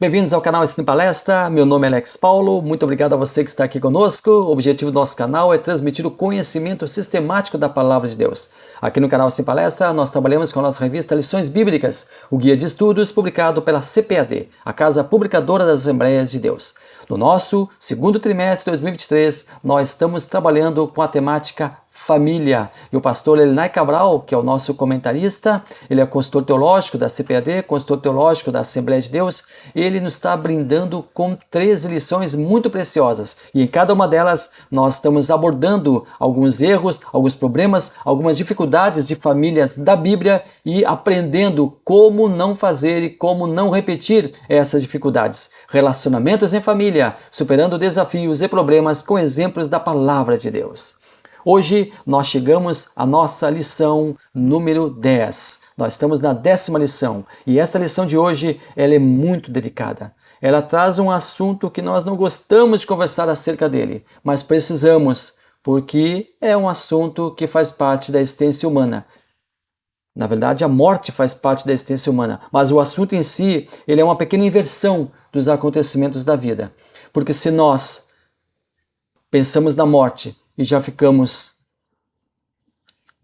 Bem-vindos ao canal Ensino Palestra, meu nome é Alex Paulo, muito obrigado a você que está aqui conosco. O objetivo do nosso canal é transmitir o conhecimento sistemático da Palavra de Deus. Aqui no canal Ensino Palestra nós trabalhamos com a nossa revista Lições Bíblicas, o guia de estudos publicado pela CPAD, a Casa Publicadora das Assembleias de Deus. No nosso segundo trimestre de 2023, nós estamos trabalhando com a temática família. E o pastor Elinay Cabral, que é o nosso comentarista, ele é consultor teológico da CPAD, consultor teológico da Assembleia de Deus, ele nos está brindando com 13 lições muito preciosas. E em cada uma delas nós estamos abordando alguns erros, alguns problemas, algumas dificuldades de famílias da Bíblia e aprendendo como não fazer e como não repetir essas dificuldades. Relacionamentos em família, superando desafios e problemas com exemplos da Palavra de Deus. Hoje nós chegamos à nossa lição número 10. Nós estamos na 10ª lição e essa lição de hoje ela é muito delicada. Ela traz um assunto que nós não gostamos de conversar acerca dele, mas precisamos, porque é um assunto que faz parte da existência humana. Na verdade, a morte faz parte da existência humana, mas o assunto em si ele é uma pequena inversão dos acontecimentos da vida. Porque se nós pensamos na morte e já ficamos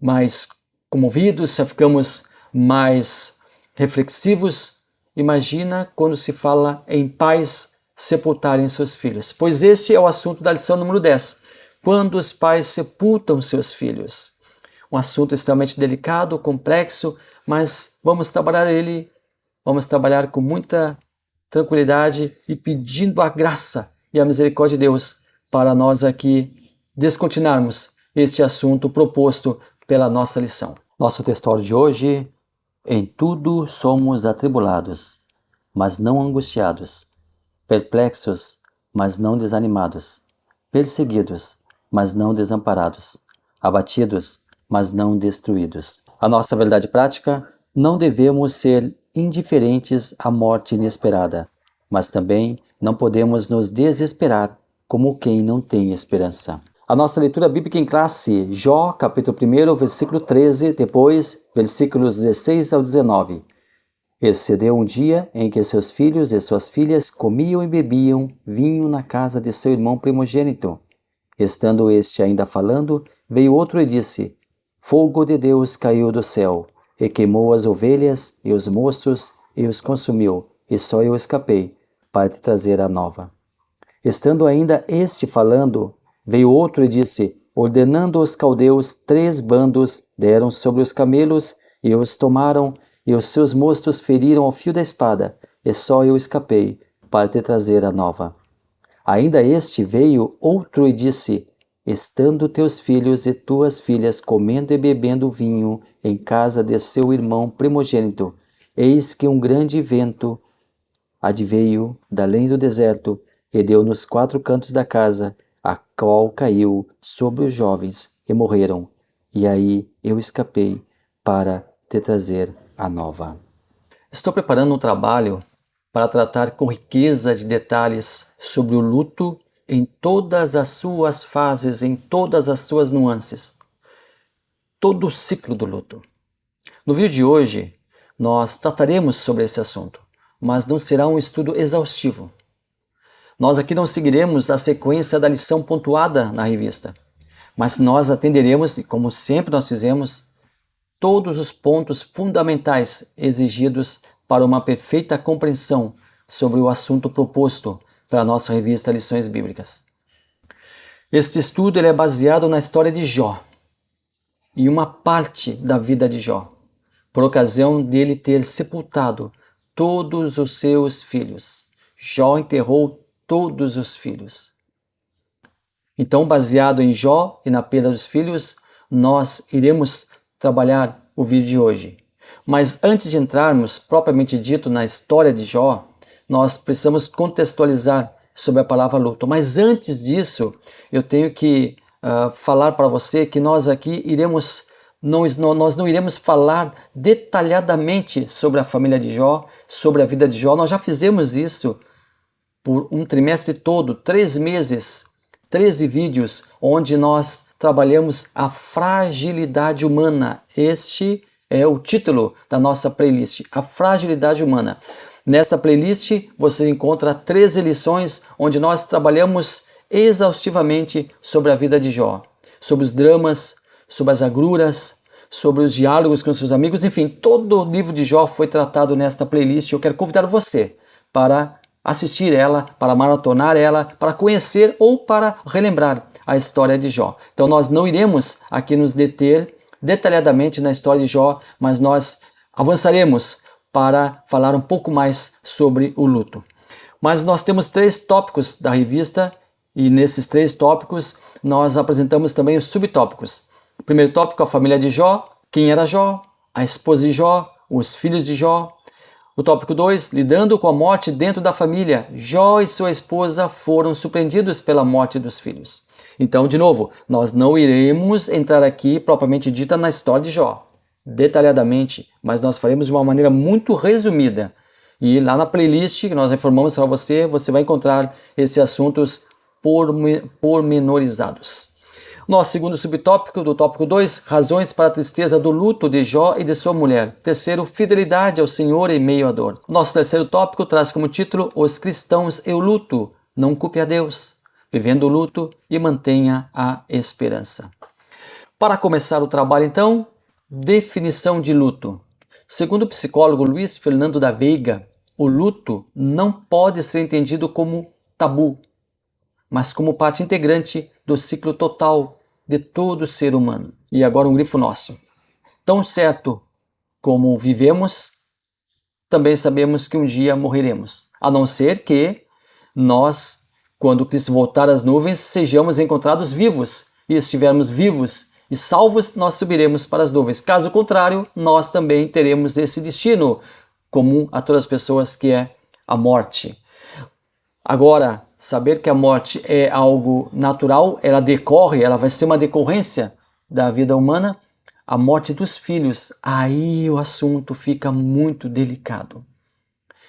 mais comovidos, já ficamos mais reflexivos, imagina quando se fala em pais sepultarem seus filhos. Pois este é o assunto da lição número 10. Quando os pais sepultam seus filhos. Um assunto extremamente delicado, complexo, mas vamos trabalhar com muita tranquilidade e pedindo a graça e a misericórdia de Deus para nós aqui descontinuarmos este assunto proposto pela nossa lição. Nosso texto de hoje: em tudo somos atribulados, mas não angustiados, perplexos, mas não desanimados, perseguidos, mas não desamparados, abatidos, mas não destruídos. A nossa verdade prática: não devemos ser indiferentes à morte inesperada, mas também não podemos nos desesperar como quem não tem esperança. A nossa leitura bíblica em classe: Jó, capítulo 1, versículo 13, depois versículos 16 ao 19. Sucedeu um dia em que seus filhos e suas filhas comiam e bebiam vinho na casa de seu irmão primogênito. Estando este ainda falando, veio outro e disse: Fogo de Deus caiu do céu, e queimou as ovelhas e os moços, e os consumiu, e só eu escapei, para te trazer a nova. Estando ainda este falando, veio outro e disse: ordenando os caldeus 3 bandos, deram sobre os camelos, e os tomaram, e os seus moços feriram ao fio da espada, e só eu escapei, para te trazer a nova. Ainda este veio outro e disse: estando teus filhos e tuas filhas comendo e bebendo vinho em casa de seu irmão primogênito, eis que um grande vento adveio da além do deserto e deu nos 4 cantos da casa, a qual caiu sobre os jovens e morreram. E aí eu escapei para te trazer a nova. Estou preparando um trabalho para tratar com riqueza de detalhes sobre o luto em todas as suas fases, em todas as suas nuances. Todo o ciclo do luto. No vídeo de hoje, nós trataremos sobre esse assunto, mas não será um estudo exaustivo. Nós aqui não seguiremos a sequência da lição pontuada na revista, mas nós atenderemos, como sempre nós fizemos, todos os pontos fundamentais exigidos para uma perfeita compreensão sobre o assunto proposto para a nossa revista Lições Bíblicas. Este estudo é baseado na história de Jó e uma parte da vida de Jó, por ocasião dele ter sepultado todos os seus filhos. Jó enterrou todos os filhos. Então, baseado em Jó e na perda dos filhos, nós iremos trabalhar o vídeo de hoje. Mas antes de entrarmos, propriamente dito, na história de Jó, nós precisamos contextualizar sobre a palavra luto. Mas antes disso, eu tenho que falar para você que nós aqui nós não iremos falar detalhadamente sobre a família de Jó, sobre a vida de Jó. Nós já fizemos isso por um trimestre todo, 3 meses, 13 vídeos, onde nós trabalhamos a fragilidade humana. Este é o título da nossa playlist, a fragilidade humana. Nesta playlist você encontra 13 lições onde nós trabalhamos exaustivamente sobre a vida de Jó, sobre os dramas, sobre as agruras, sobre os diálogos com seus amigos, enfim, todo o livro de Jó foi tratado nesta playlist. Eu quero convidar você para assistir ela, para maratonar ela, para conhecer ou para relembrar a história de Jó. Então nós não iremos aqui nos deter detalhadamente na história de Jó, mas nós avançaremos para falar um pouco mais sobre o luto. Mas nós temos 3 tópicos da revista e nesses 3 tópicos nós apresentamos também os subtópicos. O primeiro tópico, a família de Jó, quem era Jó, a esposa de Jó, os filhos de Jó. O tópico 2, lidando com a morte dentro da família. Jó e sua esposa foram surpreendidos pela morte dos filhos. Então, de novo, nós não iremos entrar aqui propriamente dita na história de Jó, detalhadamente, mas nós faremos de uma maneira muito resumida. E lá na playlist que nós informamos para você, você vai encontrar esses assuntos pormenorizados. Nosso segundo subtópico do tópico 2, razões para a tristeza do luto de Jó e de sua mulher. Terceiro, fidelidade ao Senhor em meio à dor. Nosso terceiro tópico traz como título, os cristãos e o luto. Não culpe a Deus, vivendo o luto e mantenha a esperança. Para começar o trabalho então, definição de luto. Segundo o psicólogo Luiz Fernando da Veiga, o luto não pode ser entendido como tabu, mas como parte integrante do ciclo total de todo ser humano. E agora um grifo nosso. Tão certo como vivemos, também sabemos que um dia morreremos. A não ser que nós, quando Cristo voltar às nuvens, sejamos encontrados vivos. E estivermos vivos e salvos, nós subiremos para as nuvens. Caso contrário, nós também teremos esse destino comum a todas as pessoas, que é a morte. Agora, saber que a morte é algo natural, ela decorre, ela vai ser uma decorrência da vida humana, a morte dos filhos, aí o assunto fica muito delicado.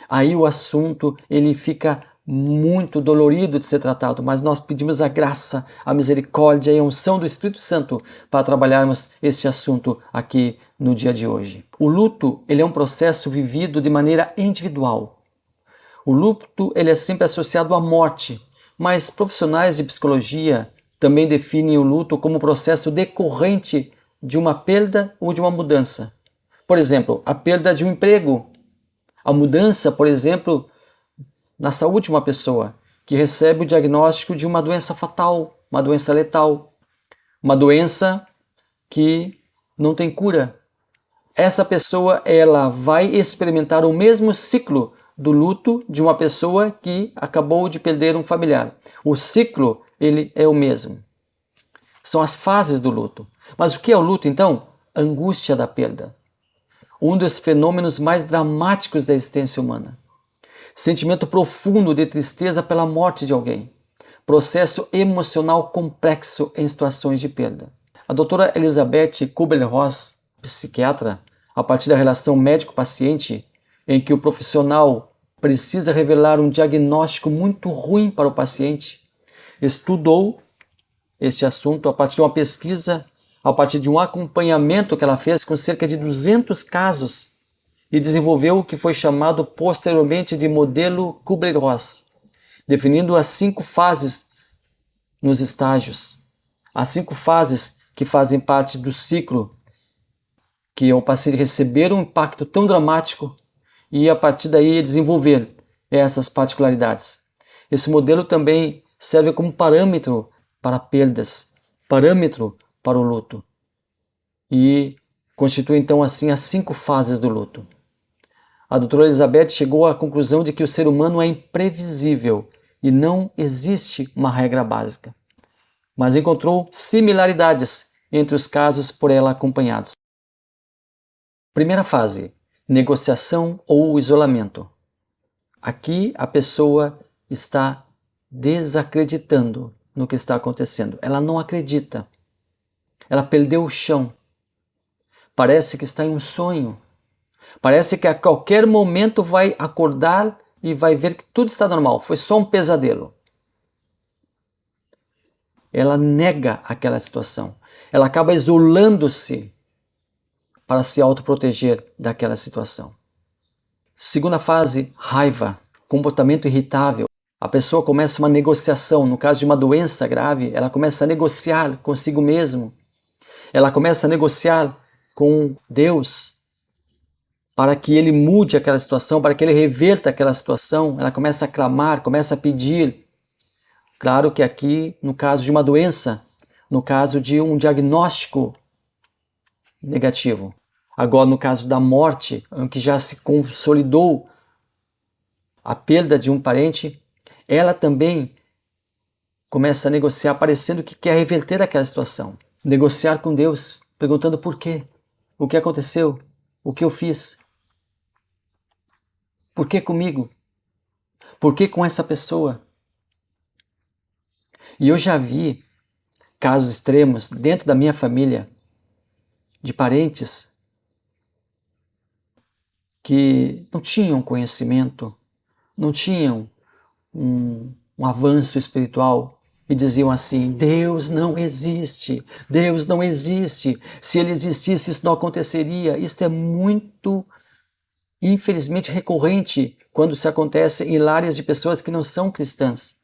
Aí o assunto ele fica muito dolorido de ser tratado, mas nós pedimos a graça, a misericórdia e a unção do Espírito Santo para trabalharmos este assunto aqui no dia de hoje. O luto ele é um processo vivido de maneira individual. O luto ele é sempre associado à morte, mas profissionais de psicologia também definem o luto como processo decorrente de uma perda ou de uma mudança. Por exemplo, a perda de um emprego, a mudança, por exemplo, na saúde de uma pessoa que recebe o diagnóstico de uma doença fatal, uma doença letal, uma doença que não tem cura. Essa pessoa ela vai experimentar o mesmo ciclo do luto de uma pessoa que acabou de perder um familiar. O ciclo, ele é o mesmo. São as fases do luto. Mas o que é o luto, então? A angústia da perda. Um dos fenômenos mais dramáticos da existência humana. Sentimento profundo de tristeza pela morte de alguém. Processo emocional complexo em situações de perda. A doutora Elizabeth Kubler-Ross, psiquiatra, a partir da relação médico-paciente, em que o profissional precisa revelar um diagnóstico muito ruim para o paciente, estudou este assunto a partir de uma pesquisa, a partir de um acompanhamento que ela fez com cerca de 200 casos e desenvolveu o que foi chamado posteriormente de modelo Kubler-Ross, definindo as 5 fases nos estágios, as 5 fases que fazem parte do ciclo que o paciente receber um impacto tão dramático e a partir daí desenvolver essas particularidades. Esse modelo também serve como parâmetro para perdas, parâmetro para o luto e constitui então assim as 5 fases do luto. A doutora Elizabeth chegou à conclusão de que o ser humano é imprevisível e não existe uma regra básica, mas encontrou similaridades entre os casos por ela acompanhados. Primeira fase, negociação ou isolamento. Aqui a pessoa está desacreditando no que está acontecendo. Ela não acredita. Ela perdeu o chão. Parece que está em um sonho. Parece que a qualquer momento vai acordar e vai ver que tudo está normal. Foi só um pesadelo. Ela nega aquela situação. Ela acaba isolando-se para se autoproteger daquela situação. Segunda fase, raiva, comportamento irritável. A pessoa começa uma negociação, no caso de uma doença grave, ela começa a negociar consigo mesmo. Ela começa a negociar com Deus para que Ele mude aquela situação, para que Ele reverta aquela situação. Ela começa a clamar, começa a pedir. Claro que aqui, no caso de uma doença, no caso de um diagnóstico negativo. Agora, no caso da morte, em que já se consolidou a perda de um parente, ela também começa a negociar, parecendo que quer reverter aquela situação. Negociar com Deus, perguntando por quê, o que aconteceu, o que eu fiz, por que comigo, por que com essa pessoa. E eu já vi casos extremos dentro da minha família, de parentes que não tinham conhecimento, não tinham um avanço espiritual e diziam assim: Deus não existe, Deus não existe, se Ele existisse isso não aconteceria. Isso é muito, infelizmente, recorrente quando se acontece em lares de pessoas que não são cristãs.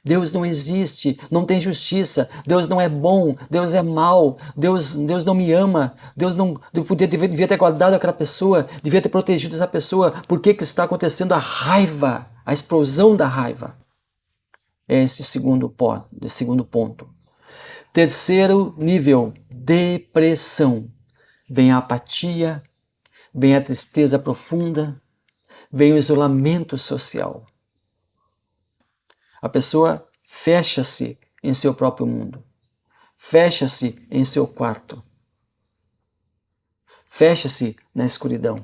Deus não existe, não tem justiça, Deus não é bom, Deus é mau, Deus não me ama, Deus não devia ter guardado aquela pessoa, devia ter protegido essa pessoa. Por que está acontecendo a raiva, a explosão da raiva? É esse segundo ponto. Terceiro nível, depressão. Vem a apatia, vem a tristeza profunda, vem o isolamento social. A pessoa fecha-se em seu próprio mundo, fecha-se em seu quarto, fecha-se na escuridão.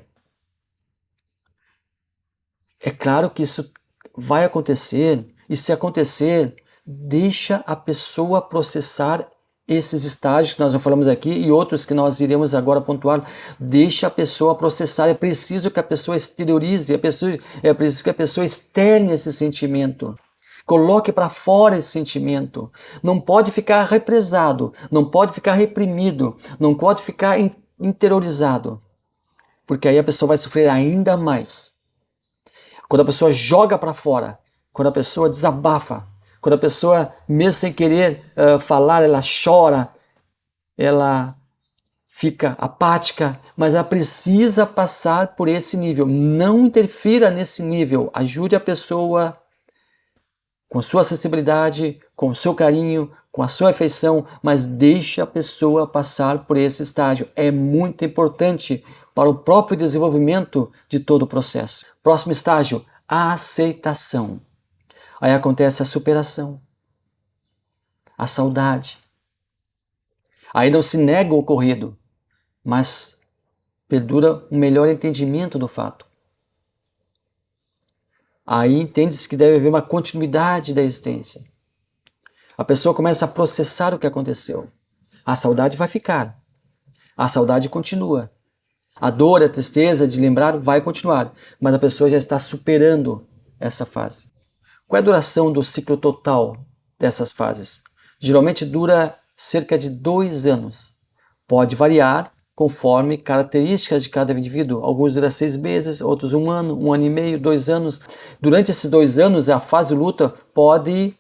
É claro que isso vai acontecer, e se acontecer, deixa a pessoa processar esses estágios que nós já falamos aqui e outros que nós iremos agora pontuar. Deixa a pessoa processar, é preciso que a pessoa exteriorize, é preciso que a pessoa externe esse sentimento. Coloque para fora esse sentimento. Não pode ficar represado, não pode ficar reprimido, não pode ficar interiorizado, porque aí a pessoa vai sofrer ainda mais. Quando a pessoa joga para fora, quando a pessoa desabafa, quando a pessoa, mesmo sem querer falar, ela chora, ela fica apática, mas ela precisa passar por esse nível. Não interfira nesse nível, ajude a pessoa com sua sensibilidade, com o seu carinho, com a sua afeição, mas deixe a pessoa passar por esse estágio. É muito importante para o próprio desenvolvimento de todo o processo. Próximo estágio, a aceitação. Aí acontece a superação, a saudade. Aí não se nega o ocorrido, mas perdura um melhor entendimento do fato. Aí entende-se que deve haver uma continuidade da existência. A pessoa começa a processar o que aconteceu. A saudade vai ficar. A saudade continua. A dor, a tristeza de lembrar vai continuar, mas a pessoa já está superando essa fase. Qual é a duração do ciclo total dessas fases? Geralmente dura cerca de 2 anos. Pode variar conforme características de cada indivíduo. Alguns duram 6 meses, outros 1 ano, 1 ano e meio, 2 anos. Durante esses 2 anos, a fase de luta pode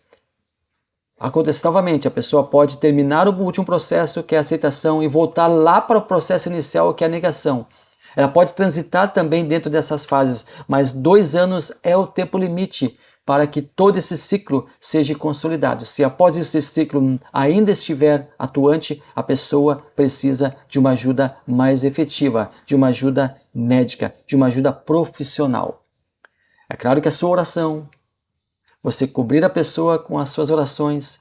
acontecer novamente. A pessoa pode terminar o último processo, que é a aceitação, e voltar lá para o processo inicial, que é a negação. Ela pode transitar também dentro dessas fases, mas 2 anos é o tempo limite para que todo esse ciclo seja consolidado. Se após esse ciclo ainda estiver atuante, a pessoa precisa de uma ajuda mais efetiva, de uma ajuda médica, de uma ajuda profissional. É claro que a sua oração, você cobrir a pessoa com as suas orações,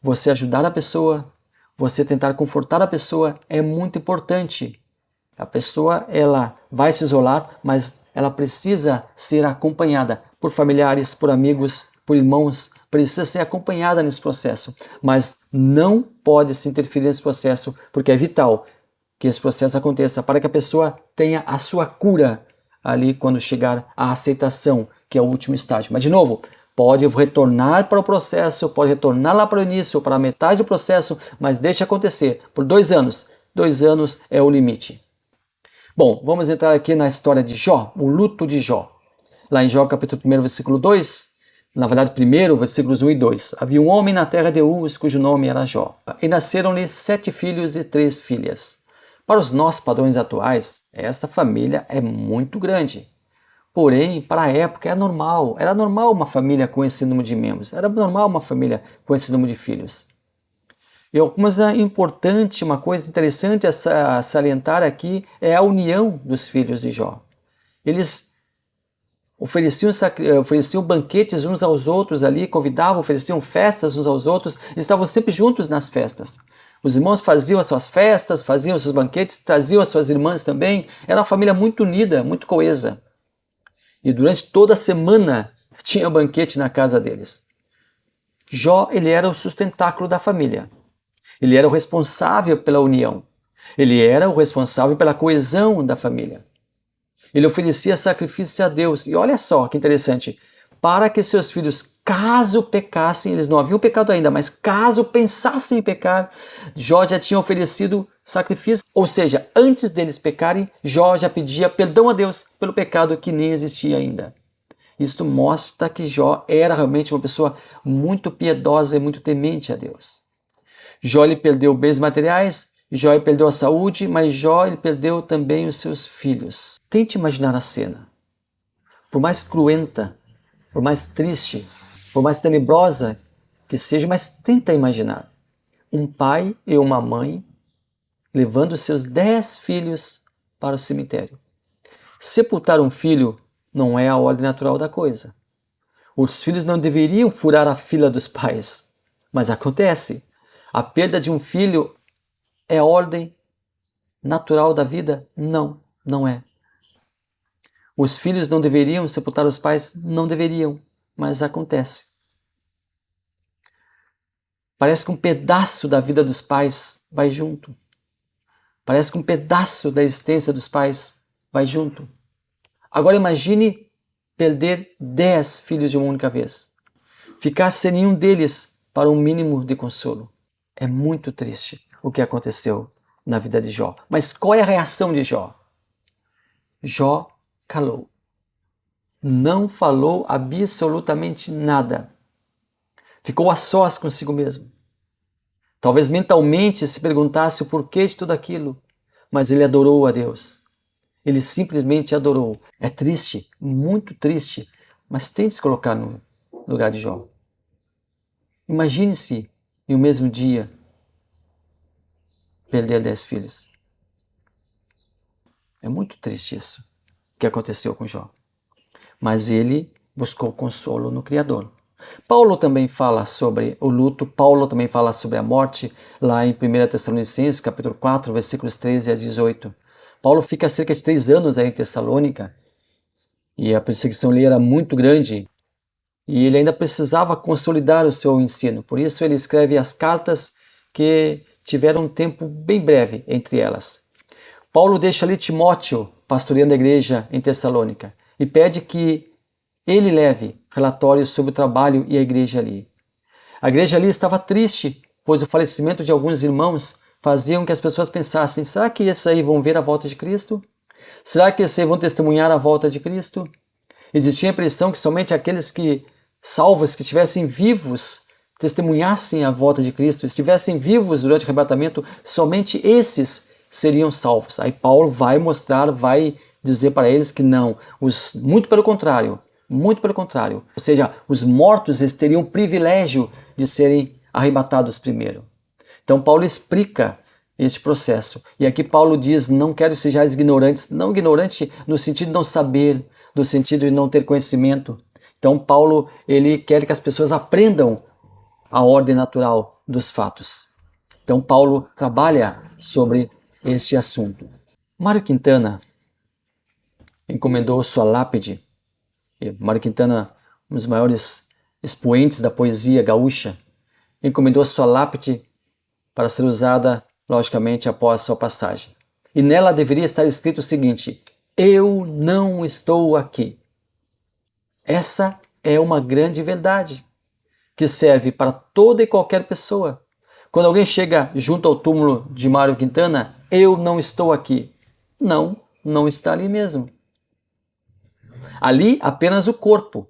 você ajudar a pessoa, você tentar confortar a pessoa é muito importante. A pessoa, ela vai se isolar, mas ela precisa ser acompanhada por familiares, por amigos, por irmãos, precisa ser acompanhada nesse processo, mas não pode se interferir nesse processo, porque é vital que esse processo aconteça para que a pessoa tenha a sua cura ali quando chegar à aceitação, que é o último estágio. Mas, de novo, pode retornar para o processo, pode retornar lá para o início, para a metade do processo, mas deixe acontecer por 2 anos. 2 anos é o limite. Bom, vamos entrar aqui na história de Jó, o luto de Jó. Lá em Jó, capítulo 1, versículo 2, na verdade, 1, versículos 1 e 2. Havia um homem na terra de Uz, cujo nome era Jó. E nasceram-lhe 7 filhos e 3 filhas. Para os nossos padrões atuais, essa família é muito grande. Porém, para a época era normal uma família com esse número de membros, era normal uma família com esse número de filhos. E uma coisa interessante a salientar aqui é a união dos filhos de Jó. Eles ofereciam banquetes uns aos outros ali, convidavam, ofereciam festas uns aos outros, estavam sempre juntos nas festas. Os irmãos faziam as suas festas, faziam os seus banquetes, traziam as suas irmãs também. Era uma família muito unida, muito coesa. E durante toda a semana tinha banquete na casa deles. Jó, ele era o sustentáculo da família. Ele era o responsável pela união. Ele era o responsável pela coesão da família. Ele oferecia sacrifício a Deus. E olha só que interessante. Para que seus filhos, caso pecassem, eles não haviam pecado ainda, mas caso pensassem em pecar, Jó já tinha oferecido sacrifício. Ou seja, antes deles pecarem, Jó já pedia perdão a Deus pelo pecado que nem existia ainda. Isto mostra que Jó era realmente uma pessoa muito piedosa e muito temente a Deus. Jó ele perdeu bens materiais, Jó ele perdeu a saúde, mas Jó ele perdeu também os seus filhos. Tente imaginar a cena. Por mais cruenta, por mais triste, por mais tenebrosa que seja, mas tenta imaginar. Um pai e uma mãe levando seus 10 filhos para o cemitério. Sepultar um filho não é a ordem natural da coisa. Os filhos não deveriam furar a fila dos pais, mas acontece. A perda de um filho é a ordem natural da vida? Não, não é. Os filhos não deveriam sepultar os pais? Não deveriam, mas acontece. Parece que um pedaço da vida dos pais vai junto. Parece que um pedaço da existência dos pais vai junto. Agora imagine perder 10 filhos de uma única vez. Ficar sem nenhum deles para um mínimo de consolo. É muito triste o que aconteceu na vida de Jó. Mas qual é a reação de Jó? Jó calou. Não falou absolutamente nada. Ficou a sós consigo mesmo. Talvez mentalmente se perguntasse o porquê de tudo aquilo, mas ele adorou a Deus. Ele simplesmente adorou. É triste, muito triste, mas tente se colocar no lugar de Jó. Imagine-se em um mesmo dia perder 10 filhos. É muito triste isso que aconteceu com Jó. Mas ele buscou consolo no Criador. Paulo também fala sobre o luto, Paulo também fala sobre a morte, lá em 1 Tessalonicenses, capítulo 4, versículos 13 a 18. Paulo fica cerca de 3 anos aí em Tessalônica, e a perseguição ali era muito grande, e ele ainda precisava consolidar o seu ensino. Por isso ele escreve as cartas que tiveram um tempo bem breve entre elas. Paulo deixa ali Timóteo pastoreando a igreja em Tessalônica e pede que ele leve relatórios sobre o trabalho e a igreja ali. A igreja ali estava triste, pois o falecimento de alguns irmãos faziam que as pessoas pensassem: será que esses aí vão ver a volta de Cristo? Será que esses aí vão testemunhar a volta de Cristo? Existia a impressão que somente aqueles salvos que estivessem vivos testemunhassem a volta de Cristo, estivessem vivos durante o arrebatamento, somente esses seriam salvos. Aí Paulo vai dizer para eles que não, muito pelo contrário. Ou seja, os mortos eles teriam o privilégio de serem arrebatados primeiro. Então Paulo explica este processo. E aqui Paulo diz: não quero que sejais ignorantes, não ignorante no sentido de não saber, no sentido de não ter conhecimento. Então Paulo ele quer que as pessoas aprendam a ordem natural dos fatos. Então Paulo trabalha sobre este assunto. Mário Quintana encomendou sua lápide. E Mário Quintana, um dos maiores expoentes da poesia gaúcha, encomendou sua lápide para ser usada, logicamente, após sua passagem. E nela deveria estar escrito o seguinte: eu não estou aqui. Essa é uma grande verdade que serve para toda e qualquer pessoa. Quando alguém chega junto ao túmulo de Mário Quintana, eu não estou aqui. Não, não está ali mesmo. Ali apenas o corpo,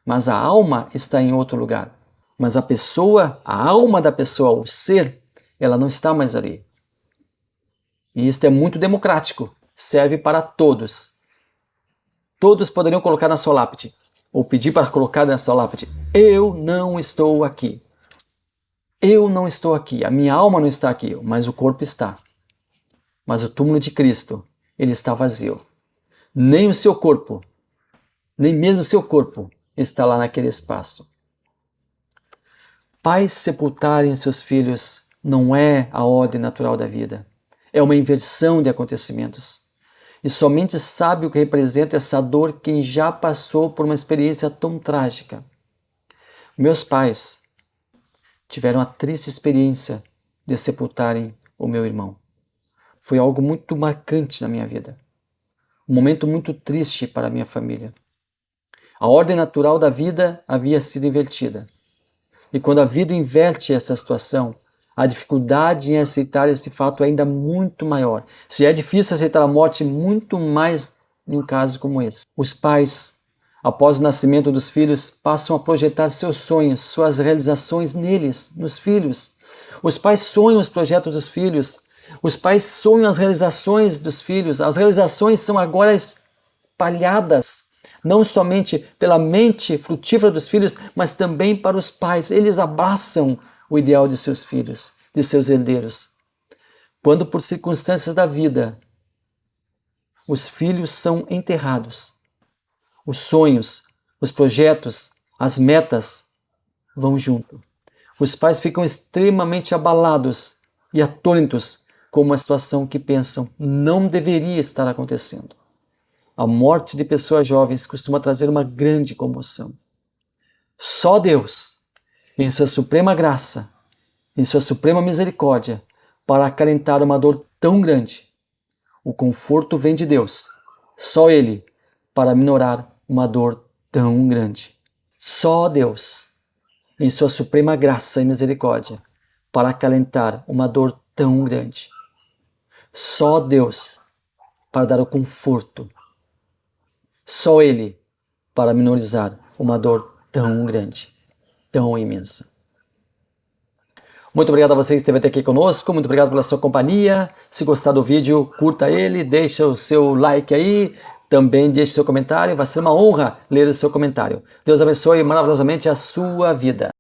mas a alma está em outro lugar. Mas a pessoa, a alma da pessoa, o ser, ela não está mais ali. E isto é muito democrático, serve para todos. Todos poderiam colocar na sua lápide, ou pedir para colocar na sua lápide: eu não estou aqui. Eu não estou aqui, a minha alma não está aqui, mas o corpo está. Mas o túmulo de Cristo, ele está vazio. Nem o seu corpo, nem mesmo o seu corpo está lá naquele espaço. Pais sepultarem seus filhos não é a ordem natural da vida. É uma inversão de acontecimentos. E somente sabe o que representa essa dor quem já passou por uma experiência tão trágica. Meus pais tiveram a triste experiência de sepultarem o meu irmão. Foi algo muito marcante na minha vida. Um momento muito triste para a minha família. A ordem natural da vida havia sido invertida. E quando a vida inverte essa situação, a dificuldade em aceitar esse fato é ainda muito maior. Se é difícil aceitar a morte, muito mais em um caso como esse. Os pais, após o nascimento dos filhos, passam a projetar seus sonhos, suas realizações neles, nos filhos. Os pais sonham os projetos dos filhos. Os pais sonham as realizações dos filhos. As realizações são agora espalhadas, não somente pela mente frutífera dos filhos, mas também para os pais. Eles abraçam o ideal de seus filhos, de seus herdeiros. Quando por circunstâncias da vida, os filhos são enterrados, os sonhos, os projetos, as metas vão junto. Os pais ficam extremamente abalados e atônitos com uma situação que pensam não deveria estar acontecendo. A morte de pessoas jovens costuma trazer uma grande comoção. Só Deus, em sua suprema graça, em sua suprema misericórdia, para acalentar uma dor tão grande. O conforto vem de Deus, só Ele, para minorar uma dor tão grande. Só Deus, em sua suprema graça e misericórdia, para acalentar uma dor tão grande. Só Deus, para dar o conforto. Só Ele, para minorizar uma dor tão grande, tão imensa. Muito obrigado a você que esteve até aqui conosco, muito obrigado pela sua companhia. Se gostar do vídeo, curta ele, deixa o seu like aí, também deixe seu comentário, vai ser uma honra ler o seu comentário. Deus abençoe maravilhosamente a sua vida.